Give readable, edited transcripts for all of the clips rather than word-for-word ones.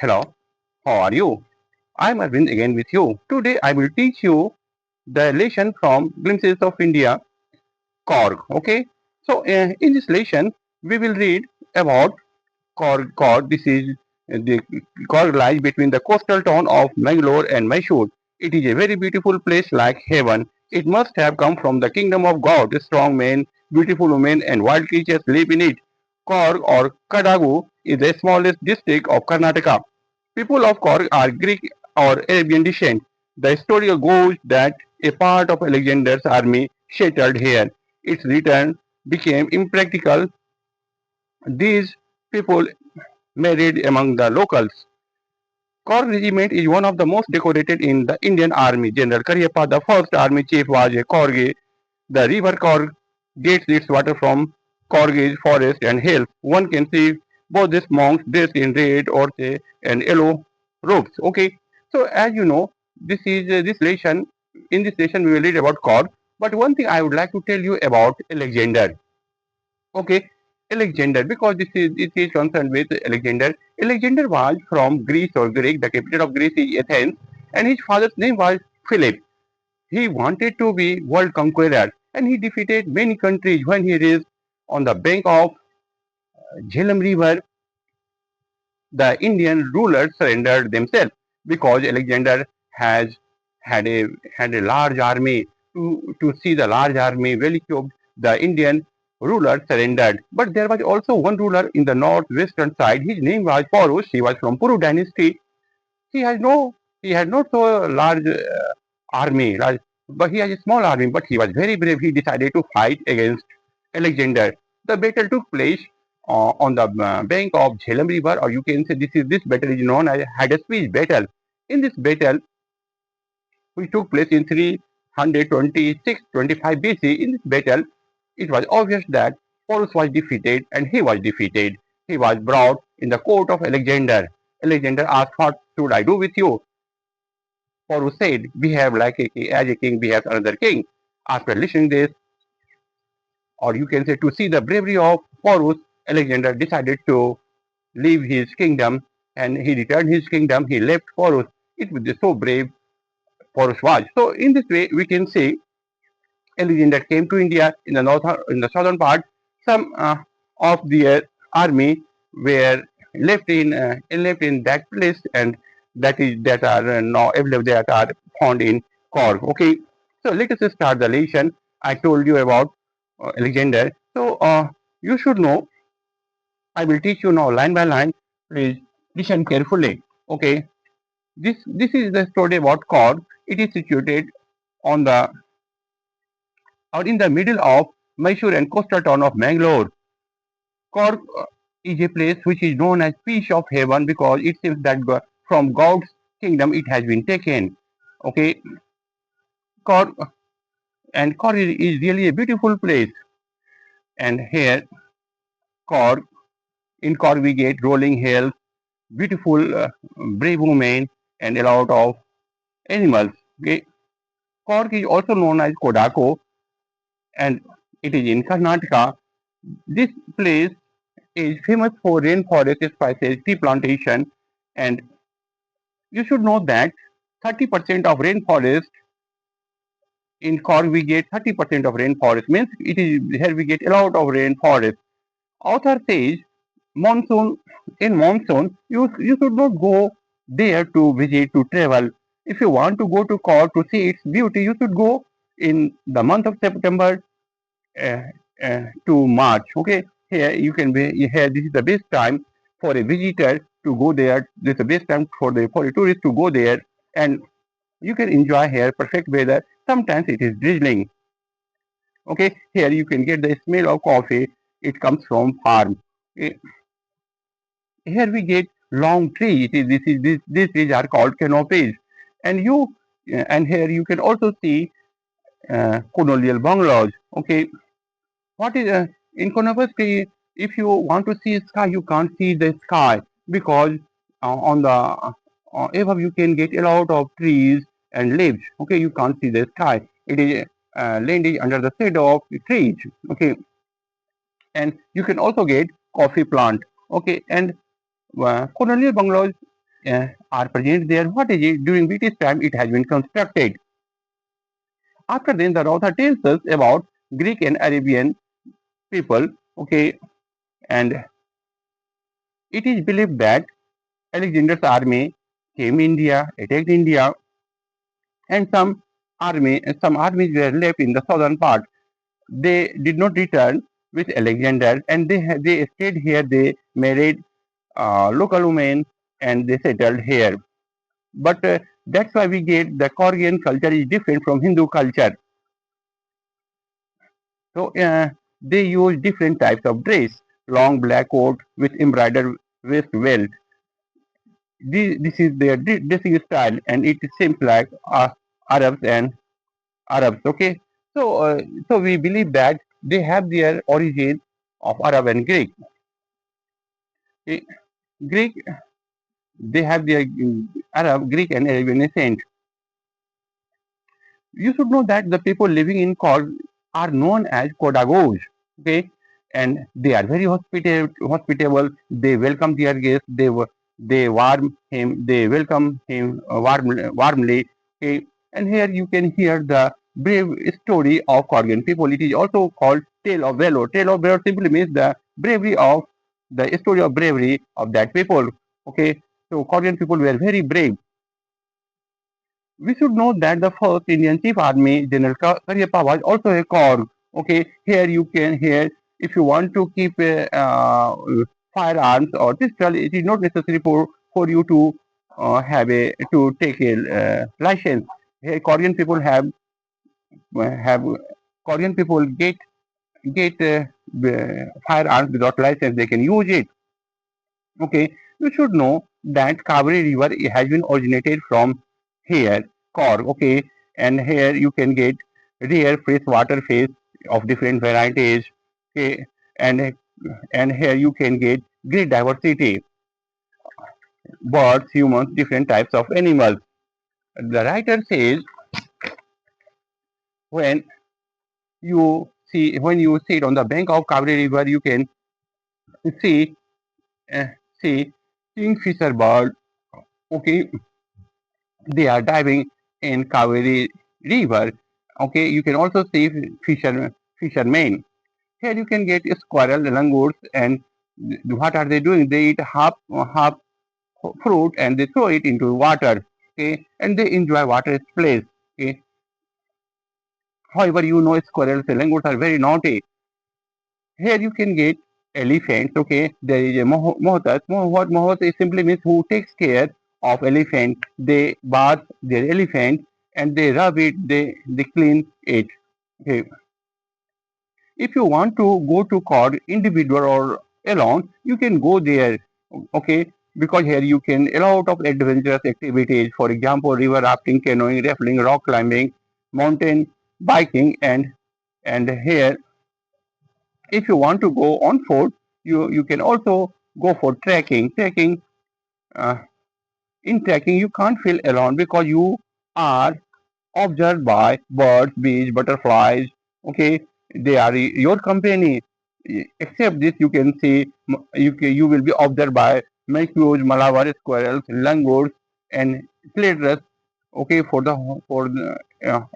Hello, how are you? I'm Arvind again with you. Today I will teach you the lesson from Glimpses of India, Coorg. Okay, so in this lesson we will read about Coorg. Coorg. This is the Coorg lies between the coastal town of Mangalore and Mysore. It is a very beautiful place like heaven. It must have come from the kingdom of God. Strong men, beautiful women, and wild creatures live in it. Coorg or Kadagu is the smallest district of Karnataka. People of Coorg are Greek or Arabian descent. The story goes that a part of Alexander's army settled here. Its return became impractical. These people married among the locals. Coorg Regiment is one of the most decorated in the Indian Army. General Cariappa, the first army chief, was a Coorg. The river Coorg gets its water from Coorg's forest and hills. One can see both these monks dressed in red, orche, and yellow robes. Okay, so as you know, this is this lesson. In this lesson, we will read about Coorg. But one thing I would like to tell you about Alexander. Okay, Alexander, because it is concerned with Alexander. Alexander was from Greece or Greek. The capital of Greece is Athens, and his father's name was Philip. He wanted to be world conqueror, and he defeated many countries. When he reached on the bank of Jhelum River, the Indian rulers surrendered themselves because Alexander has had a had a large army. To see the large army well equipped, the Indian ruler surrendered. But there was also one ruler in the northwestern side. His name was Porus. He was from Puru dynasty. He has no he had not so large army, but he has a small army. But he was very brave. He decided to fight against Alexander. The battle took place on the bank of Jhelum River, or you can say this battle is known as Hadaspeech battle. In this battle, which took place in 326-25 BC, in this battle, it was obvious that Porus was defeated, and he was defeated. He was brought in the court of Alexander. Alexander asked, "What should I do with you?" Porus said, "We have like as a king, we have another king." After listening this, or you can say to see the bravery of Porus, Alexander decided to leave his kingdom, and he returned his kingdom. He left Porus. It was so brave Porus was. So in this way, we can say Alexander came to India in the southern part. Some of their army were left in that place, and that are now available, that are found in Coorg. Okay, so let us start the lesson. I told you about Alexander. So you should know. I will teach you now line by line. Please listen carefully. Okay, this is the story about Coorg. It is situated on the or in the middle of Mysore and coastal town of Mangalore. Coorg is a place which is known as Peace of Heaven because it seems that from God's kingdom it has been taken. Okay, Coorg Coorg is really a beautiful place. And here, Coorg in Coorg we get rolling hills, beautiful brave women, and a lot of animals. Okay, Coorg is also known as Kodako, and it is in Karnataka. This place is famous for rainforest spices, tea plantation, and you should know that 30% of rainforest in Cork we get 30% of rainforest means it is here we get a lot of rainforest. Author says monsoon in monsoon you should not go there to visit to travel. If you want to go to Cork to see its beauty, you should go in the month of September uh, to March. Okay, here you can be here. This is the best time for a visitor to go there. This is the best time for a tourist to go there, and you can enjoy here perfect weather. Sometimes it is drizzling. Okay, here you can get the smell of coffee. It comes from farm. Eh, Here we get long trees. These trees are called canopies, and and here you can also see colonial bungalows. Okay, what is in Konavasti, if you want to see sky, you can't see the sky because on the above you can get a lot of trees and leaves. Okay, you can't see the sky. It is land is under the shadow of the trees. Okay, and you can also get coffee plant. Okay, and colonial bungalows. are present there. What is it? During British time, it has been constructed. After then, the author tells us about Greek and Arabian people. Okay, and it is believed that Alexander's army came India, attacked India, and some armies were left in the southern part. They did not return with Alexander, and they stayed here. They married local women, and they settled here. But that's why we get the Korean culture is different from Hindu culture. So they use different types of dress, long black coat with embroidered waist belt. This is their dressing style, and it seems like Arabs and Arabs. Okay, so so we believe that they have their origin of Arab and Greek. Eh, Greek, they have their Arab, Greek, and Arabian descent. You should know that the people living in Coorg are known as Kodagos. Okay, and they are very hospitable. They welcome their guests. They warm him. They welcome him warmly. Okay, and here you can hear the brave story of Korgan people. It is also called Tale of Valor. Tale of Valor simply means the story of bravery of that people. Okay, so Korean people were very brave. We should know that the first Indian Chief Army General Karyappa was also a Coorg. Okay, here you can hear if you want to keep firearms or pistol, it is not necessary for you to have a to take a license. Here, have Korean people get firearms without license. They can use it. Okay, you should know that Kaveri River has been originated from here, Korg. Okay, and here you can get rare freshwater fish of different varieties. Okay, and and here you can get great diversity, birds, humans, different types of animals. The writer says when when you sit on the bank of Kaveri River, you can see uh, see kingfisher bird. Okay, they are diving in Kaveri River. Okay, you can also see fishermen. Here you can get squirrel, langurs, and what are they doing? They eat half fruit and they throw it into water. Okay, and they enjoy water place. Okay, however, you know squirrels and langurs are very naughty. Here you can get elephants. Okay, there is a mohotas. What mohotas simply means who takes care of elephant. They bath their elephant and they rub it. They clean it. Okay. If you want to go to Cod individual or alone, you can go there. Okay, because here you can a lot of adventurous activities. For example, river rafting, canoeing, rafting, rock climbing, mountain biking, and here if you want to go on foot, you can also go for trekking. Uh, in trekking, you can't feel alone because you are observed by birds, bees, butterflies. Okay, they are your company. Except this, you can see you will be observed by macaques, malabar squirrels, langurs, and pledras. Okay,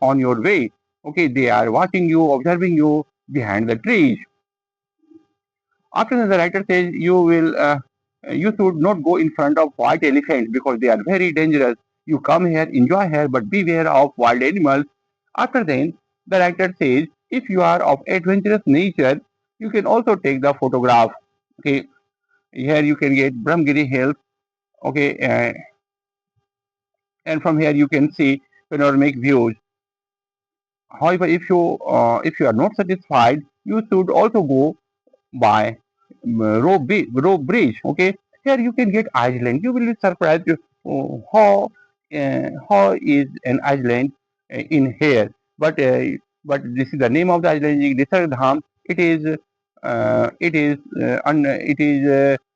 on your way. Okay, they are watching you, observing you behind the trees. After that, the writer says you should not go in front of white elephants because they are very dangerous. You come here, enjoy here, but beware of wild animals. After then, the writer says if you are of adventurous nature, you can also take the photograph. Okay, here you can get Brahmgiri Hills. Okay, and from here you can see panoramic views. However, if you are not satisfied, you should also go by rope bridge. Okay, here you can get Iceland. You will be surprised how is an Iceland in here. But this is the name of the island is Nisargam. It is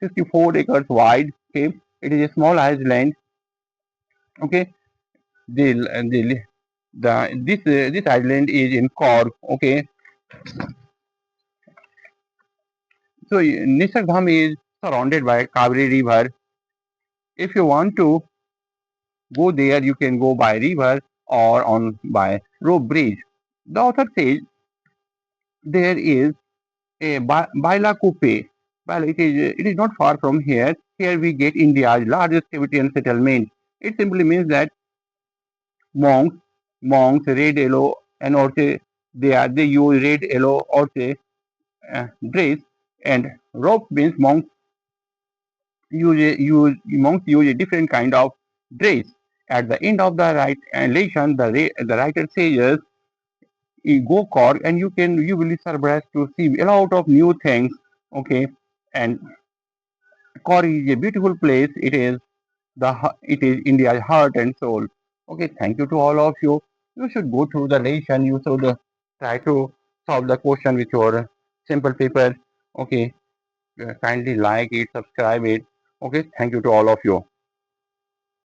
54 acres wide. Okay, it is a small island. Okay, this island is in Cork. Okay, so Nisargam is surrounded by Kaveri River. If you want to go there, you can go by river or on by rope bridge. The author says there is a Baila Coupe. Well, it is not far from here. Here we get India's largest Tibetan settlement. It simply means that monks, red, yellow, and orche, they use red, yellow, orche dress, and rope means monks use a different kind of dress. At the end of the right lesson, the writer says, you go Coorg and you will be surprised to see a lot of new things. Okay, and Coorg is a beautiful place. It is India's heart and soul. Okay, thank you to all of you. You should go through the lesson. You should try to solve the question with your simple paper. Okay, kindly like it, subscribe it. Okay, thank you to all of you.